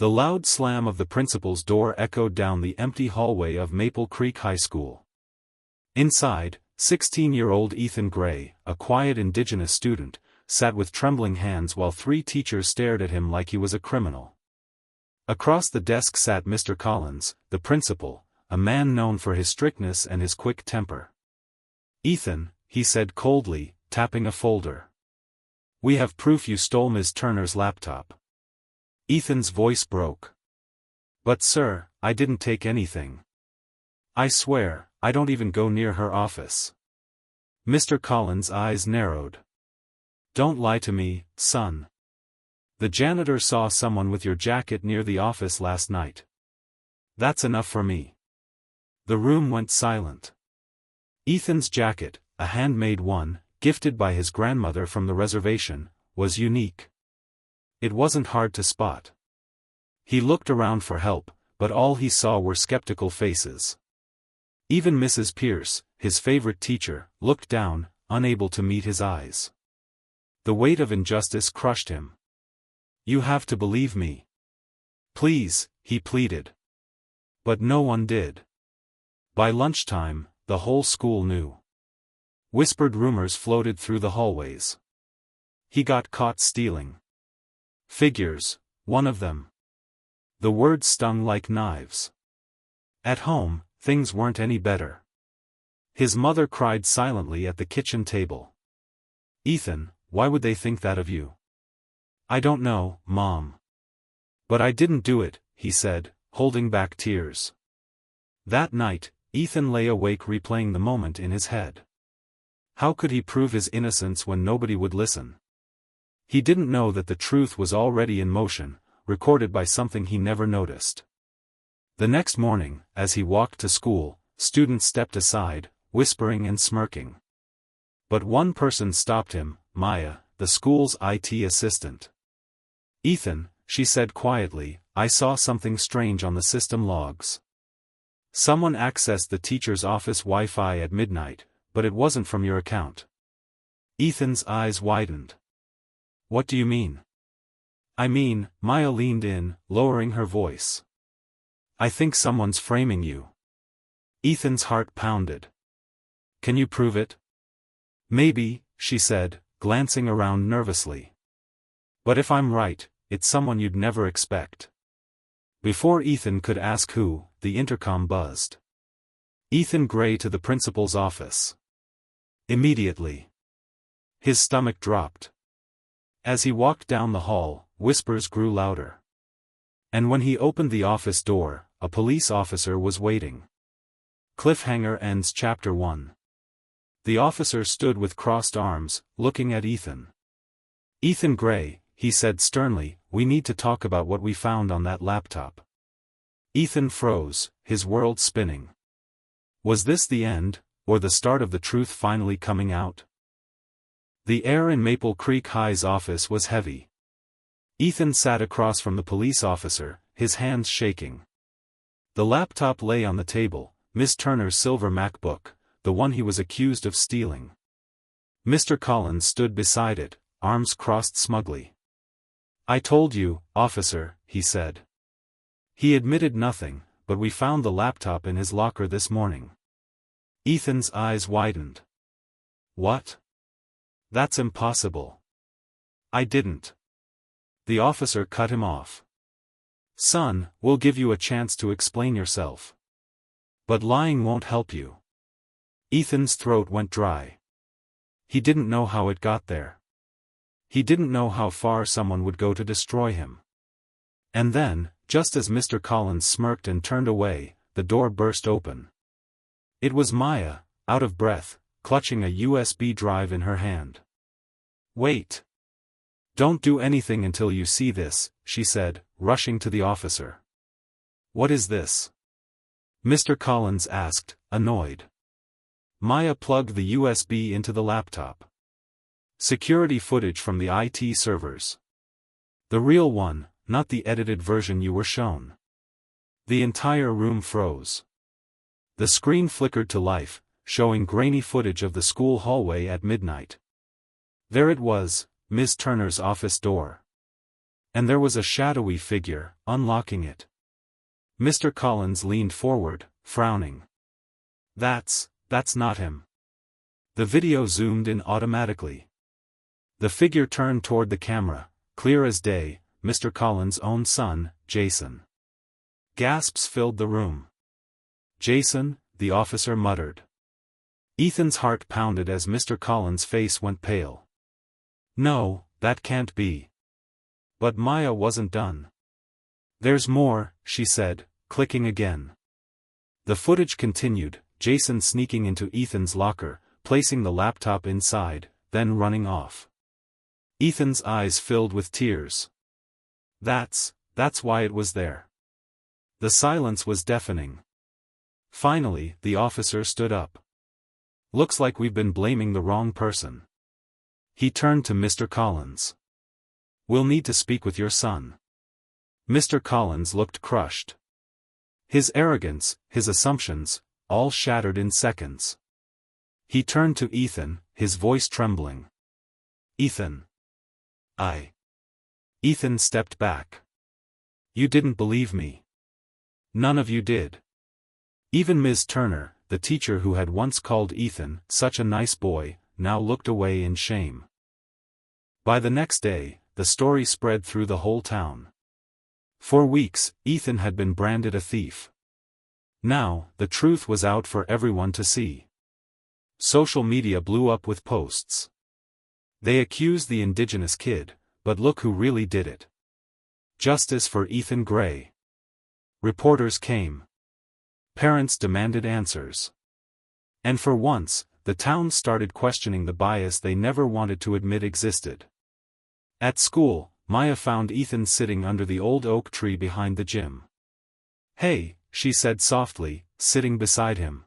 The loud slam of the principal's door echoed down the empty hallway of Maple Creek High School. Inside, 16-year-old Ethan Gray, a quiet Indigenous student, sat with trembling hands while 3 teachers stared at him like he was a criminal. Across the desk sat Mr. Collins, the principal, a man known for his strictness and his quick temper. "Ethan," he said coldly, tapping a folder. "We have proof you stole Ms. Turner's laptop." Ethan's voice broke. "But sir, I didn't take anything. I swear, I don't even go near her office." Mr. Collins' eyes narrowed. "Don't lie to me, son. The janitor saw someone with your jacket near the office last night. That's enough for me." The room went silent. Ethan's jacket, a handmade one, gifted by his grandmother from the reservation, was unique. It wasn't hard to spot. He looked around for help, but all he saw were skeptical faces. Even Mrs. Pierce, his favorite teacher, looked down, unable to meet his eyes. The weight of injustice crushed him. "You have to believe me. Please," he pleaded. But no one did. By lunchtime, the whole school knew. Whispered rumors floated through the hallways. "He got caught stealing figures, one of them." The words stung like knives. At home, things weren't any better. His mother cried silently at the kitchen table. "Ethan, why would they think that of you?" "I don't know, Mom. But I didn't do it," he said, holding back tears. That night, Ethan lay awake replaying the moment in his head. How could he prove his innocence when nobody would listen? He didn't know that the truth was already in motion, recorded by something he never noticed. The next morning, as he walked to school, students stepped aside, whispering and smirking. But one person stopped him, Maya, the school's IT assistant. "Ethan," she said quietly, "I saw something strange on the system logs. Someone accessed the teacher's office Wi-Fi at midnight, but it wasn't from your account." Ethan's eyes widened. "What do you mean?" "I mean," Maya leaned in, lowering her voice. "I think someone's framing you." Ethan's heart pounded. "Can you prove it?" "Maybe," she said, glancing around nervously. "But if I'm right, it's someone you'd never expect." Before Ethan could ask who, the intercom buzzed. "Ethan Gray to the principal's office." Immediately, his stomach dropped. As he walked down the hall, whispers grew louder. And when he opened the office door, a police officer was waiting. Cliffhanger ends Chapter 1. The officer stood with crossed arms, looking at Ethan. "Ethan Gray," he said sternly, "we need to talk about what we found on that laptop." Ethan froze, his world spinning. Was this the end, or the start of the truth finally coming out? The air in Maple Creek High's office was heavy. Ethan sat across from the police officer, his hands shaking. The laptop lay on the table, Miss Turner's silver MacBook, the one he was accused of stealing. Mr. Collins stood beside it, arms crossed smugly. "I told you, officer," he said. He admitted nothing, but we found the laptop in his locker this morning. Ethan's eyes widened. "What? That's impossible." "I didn't." The officer cut him off. "Son, we'll give you a chance to explain yourself. But lying won't help you." Ethan's throat went dry. He didn't know how it got there. He didn't know how far someone would go to destroy him. And then, just as Mr. Collins smirked and turned away, the door burst open. It was Maya, out of breath, clutching a USB drive in her hand. "Wait. Don't do anything until you see this," she said, rushing to the officer. "What is this?" Mr. Collins asked, annoyed. Maya plugged the USB into the laptop. "Security footage from the IT servers. The real one, not the edited version you were shown." The entire room froze. The screen flickered to life, showing grainy footage of the school hallway at midnight. There it was, Ms. Turner's office door. And there was a shadowy figure, unlocking it. Mr. Collins leaned forward, frowning. That's not him. The video zoomed in automatically. The figure turned toward the camera, clear as day, Mr. Collins' own son, Jason. Gasps filled the room. Jason, the officer muttered. Ethan's heart pounded as Mr. Collins' face went pale. No, that can't be. But Maya wasn't done. There's more, she said, clicking again. The footage continued, Jason sneaking into Ethan's locker, placing the laptop inside, then running off. Ethan's eyes filled with tears. That's why it was there. The silence was deafening. Finally, the officer stood up. Looks like we've been blaming the wrong person. He turned to Mr. Collins. We'll need to speak with your son. Mr. Collins looked crushed. His arrogance, his assumptions, all shattered in seconds. He turned to Ethan, his voice trembling. Ethan. Ethan stepped back. You didn't believe me. None of you did. Even Ms. Turner, the teacher who had once called Ethan such a nice boy, now looked away in shame. By the next day, the story spread through the whole town. For weeks, Ethan had been branded a thief. Now, the truth was out for everyone to see. Social media blew up with posts. They accused the Indigenous kid, but look who really did it. Justice for Ethan Gray. Reporters came. Parents demanded answers. And for once, the town started questioning the bias they never wanted to admit existed. At school, Maya found Ethan sitting under the old oak tree behind the gym. Hey, she said softly, sitting beside him.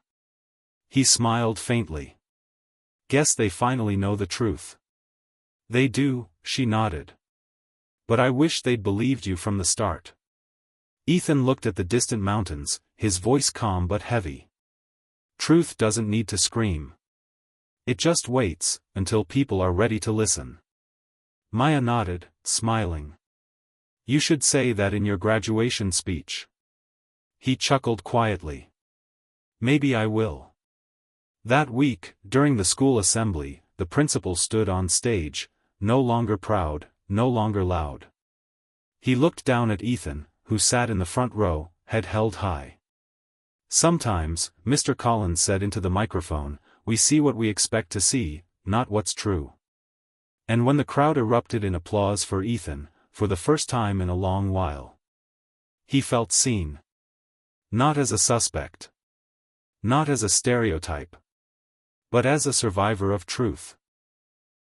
He smiled faintly. Guess they finally know the truth. They do, she nodded. But I wish they'd believed you from the start. Ethan looked at the distant mountains, his voice calm but heavy. Truth doesn't need to scream. It just waits, until people are ready to listen. Maya nodded, smiling. You should say that in your graduation speech. He chuckled quietly. Maybe I will. That week, during the school assembly, the principal stood on stage, no longer proud, no longer loud. He looked down at Ethan, who sat in the front row, head held high. Sometimes, Mr. Collins said into the microphone, we see what we expect to see, not what's true. And when the crowd erupted in applause for Ethan, for the first time in a long while, he felt seen. Not as a suspect. Not as a stereotype. But as a survivor of truth.